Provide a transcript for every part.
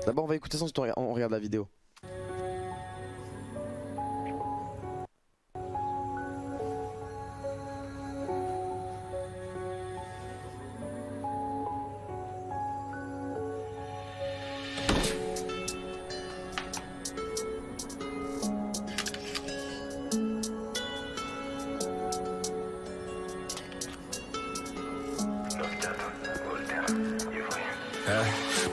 D'abord on va écouter ça, ensuite on regarde la vidéo.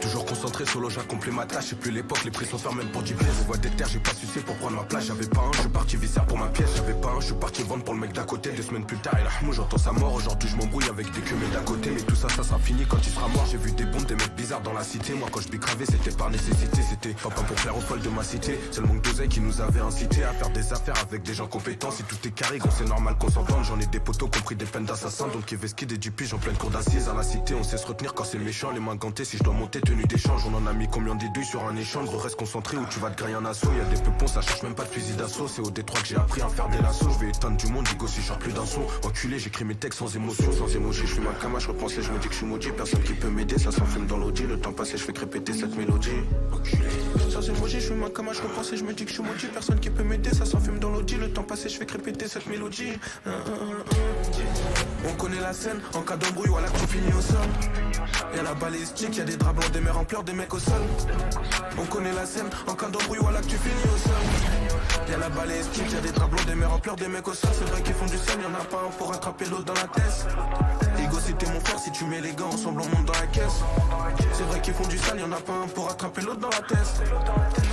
Toujours concentré sur j'ai accompli ma tâche. Et plus l'époque, les prix sont fermes même pour 10 pièces. Je vois des terres, j'ai pas sucé pour prendre ma place. J'avais pas un, je suis parti viscère pour ma pièce. J'avais pas un, je suis parti vendre pour le mec d'à côté. 2 semaines plus tard, il a mou, j'entends sa mort. Aujourd'hui, je m'embrouille avec des cumés d'à côté. Mais tout ça, ça sera fini quand il sera mort. J'ai vu des bombes, des mecs bizarres dans la cité. Moi, quand je bicravais, c'était par nécessité. C'était pas pour faire au folle de ma cité. C'est le manque d'oseille qui nous avait incité à faire des affaires avec des gens compétents. Si tout est carré, gros, c'est normal qu'on s'entende. J'en ai des poteaux compris des peines d'assassin. Donc, Keveski, des dupiges en pleine cour d'assises. À la cité, on sait se retenir quand c'est méchant. Les mains gantées, si je dois monter, tenue d'échange. On en a mis combien des douilles sur un échange. Gros, reste concentré ou tu vas te grailler un assaut. Y'a des peupons, ça cherche même pas de fusil d'assaut. C'est au Détroit que j'ai appris à faire des lassos. Je vais éteindre du monde, digo si je sors plus d'un son. Enculé, j'écris mes textes sans émotion, sans émoji. Je suis ma cama, je repense et je me dis que je suis maudit. Personne qui peut m'aider, ça s'enfume dans l'audi. Le temps passé, je fais répéter cette mélodie. Enculé. Sans émoji, je suis ma cama, je repense et je me dis que je suis maudit. Personne qui peut m'aider, ça s'enfume dans l'audi. Le temps passé, je fais répéter cette mélodie. On connaît la scène, en cas d'embrouille, voilà que tu finis au sol. Y'a la balistique, y'a des draps blancs, des mères en pleurs, des mecs au sol. On connaît la scène, en cas d'embrouille, voilà que tu finis au sol. Y'a la balistique, y'a des draps blancs, des mères en pleurs, des mecs au sol. C'est vrai qu'ils font du sel, y'en a pas un pour attraper l'autre dans la tête. Ego, si t'es mon frère, si tu mets les gants ensemble, on monte dans la caisse. C'est vrai qu'ils font du sale, y'en a pas un pour attraper l'autre dans la tête.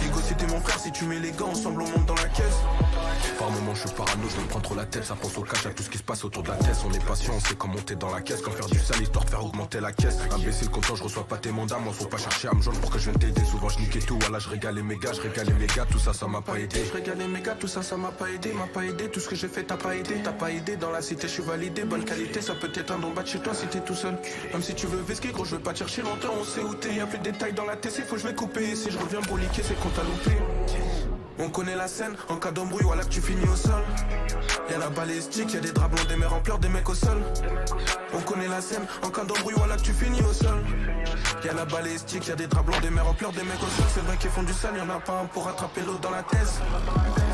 Ego, si t'es mon frère, si tu mets les gants ensemble, on monte dans la caisse. Par moment, je suis parano, je me prends trop la tête. Ça pense au cash, à tout ce qui se passe autour de la tête. On est patient, on sait comment monter dans la caisse. Quand faire du sale, histoire de faire augmenter la caisse. Imbécile, content, je reçois pas tes mandats. Moi, faut pas chercher à me joindre pour que je vienne t'aider. Souvent, je niquais tout, voilà, je régalais mes gars, tout ça, ça m'a pas aidé. Je régalais mes gars, tout ça, ça m'a pas aidé. Tout ce que j'ai fait, t'as pas aidé. T'as pas aidé, dans la cité, je suis validé. Bonne qualité, ça peut être un don bas de chez toi si t'es tout seul. Même si tu veux vesquer, gros, je veux pas te chercher longtemps. On sait où t'es, y'a plus de détails dans la TC, faut que je vais couper. Si je reviens broliquer, c'est qu'on t'a loupé. On connaît la scène, en cas d'embrouille, voilà que tu finis au sol. Y'a la balistique, y'a des draps blancs, des mères en pleurs, des mecs au sol. On connaît la scène, en cas d'embrouille, voilà que tu finis au sol. Y'a la balistique, y'a des draps blancs, des mères en pleurs, des mecs au sol. C'est vrai qu'ils font du sale, y'en a pas un pour attraper l'autre dans la tête.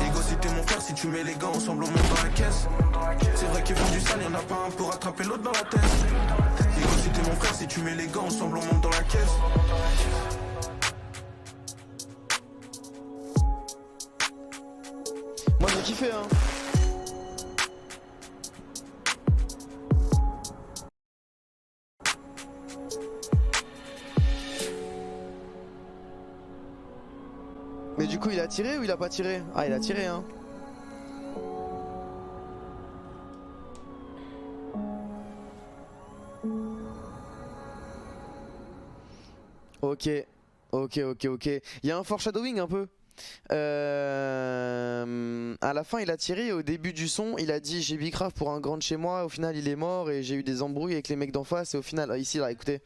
Ego, si t'es mon frère, si tu mets les gants ensemble, on monte dans la caisse. C'est vrai qu'ils font du sale, y'en a pas un pour attraper l'autre dans la tête. Ego, si t'es mon frère, si tu mets les gants ensemble, on monte dans la caisse. Moi j'ai kiffé hein. Mais du coup il a tiré ou il a pas tiré? Ah il a tiré hein. Ok. Il y a un foreshadowing un peu. À la fin il a tiré et au début du son il a dit j'ai bicrave pour un grand de chez moi. Au final il est mort et j'ai eu des embrouilles avec les mecs d'en face. Et au final ici là écoutez.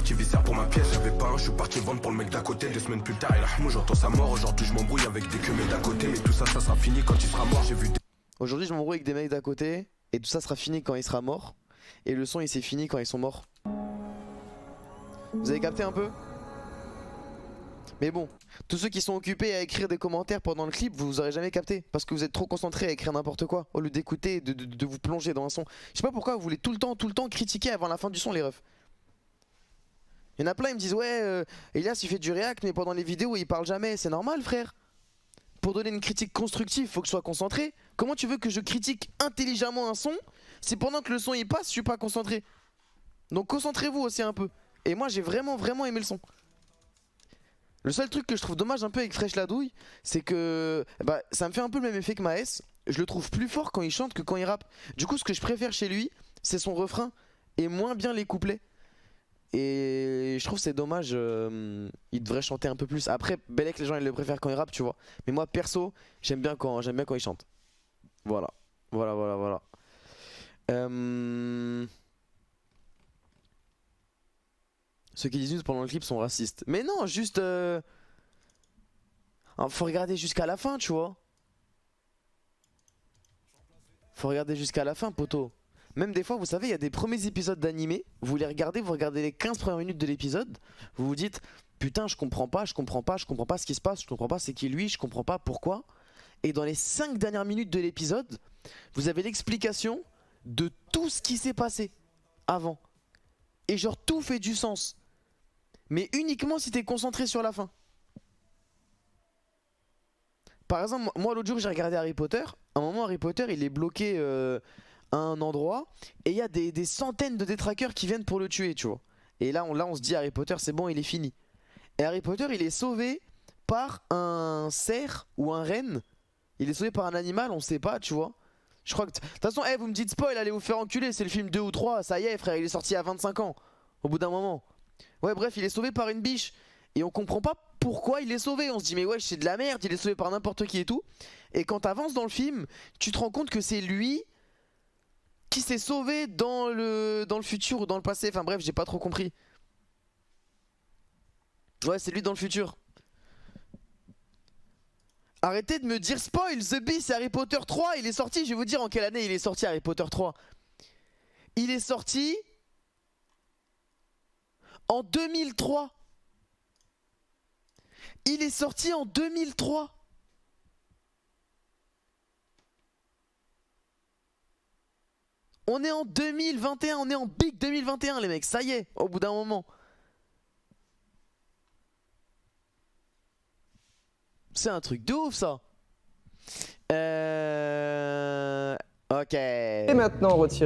Qui viscère pour ma pièce, j'avais pas un, je suis parti vendre pour le mec d'à côté. 2 semaines plus tard, il a mou, j'entends sa mort. Aujourd'hui je m'embrouille avec des cumés d'à côté. Mais tout ça, ça sera fini quand il sera mort. J'ai vu des... Aujourd'hui je m'embrouille avec des mecs d'à côté. Et tout ça sera fini quand il sera mort. Et le son il s'est fini quand ils sont morts. Vous avez capté un peu? Mais bon, tous ceux qui sont occupés à écrire des commentaires pendant le clip, vous aurez jamais capté. Parce que vous êtes trop concentrés à écrire n'importe quoi. Au lieu d'écouter et de vous plonger dans un son. Je sais pas pourquoi vous voulez tout le temps critiquer avant la fin du son les refs. Il y en a plein, ils me disent ouais, Elias il fait du react mais pendant les vidéos il parle jamais. C'est normal frère. Pour donner une critique constructive, faut que je sois concentré. Comment tu veux que je critique intelligemment un son si pendant que le son il passe, je suis pas concentré? Donc concentrez-vous aussi un peu. Et moi j'ai vraiment aimé le son. Le seul truc que je trouve dommage un peu avec Fresh la douille, c'est que bah, ça me fait un peu le même effet que Maes. Je le trouve plus fort quand il chante que quand il rappe. Du coup ce que je préfère chez lui, c'est son refrain et moins bien les couplets. Et je trouve c'est dommage, il devrait chanter un peu plus. Après Belek les gens ils le préfèrent quand il rappe tu vois. Mais moi perso j'aime bien quand il chante. Voilà. Ceux qui disent news pendant le clip sont racistes. Mais non, juste... faut regarder jusqu'à la fin, tu vois. Faut regarder jusqu'à la fin, poto. Même des fois, vous savez, il y a des premiers épisodes d'animé. Vous les regardez, vous regardez les 15 premières minutes de l'épisode. Vous vous dites, putain, je comprends pas ce qui se passe, je comprends pas c'est qui lui, je comprends pas pourquoi. Et dans les 5 dernières minutes de l'épisode, vous avez l'explication de tout ce qui s'est passé avant. Et genre tout fait du sens. Mais uniquement si t'es concentré sur la fin. Par exemple, moi l'autre jour j'ai regardé Harry Potter. À un moment Harry Potter il est bloqué à un endroit. Et il y a des centaines de détraqueurs qui viennent pour le tuer, tu vois. Et là on se dit Harry Potter c'est bon, il est fini. Et Harry Potter il est sauvé par un cerf ou un renne. Il est sauvé par un animal, on sait pas, tu vois. Je crois que... De toute façon, vous me dites spoil, allez vous faire enculer, c'est le film 2 ou 3, ça y est frère, il est sorti à 25 ans. Au bout d'un moment. Ouais bref, il est sauvé par une biche. Et on comprend pas pourquoi il est sauvé. On se dit mais ouais c'est de la merde, il est sauvé par n'importe qui et tout. Et quand t'avances dans le film, tu te rends compte que c'est lui qui s'est sauvé dans le futur ou dans le passé. Enfin bref, j'ai pas trop compris. Ouais, c'est lui dans le futur. Arrêtez de me dire spoil, The Beast, c'est Harry Potter 3, il est sorti, je vais vous dire en quelle année il est sorti Harry Potter 3. Il est sorti en 2003. Il est sorti en 2003. On est en 2021, on est en big 2021 les mecs, ça y est, au bout d'un moment. C'est un truc de ouf ça. Ok. Et maintenant, retirez.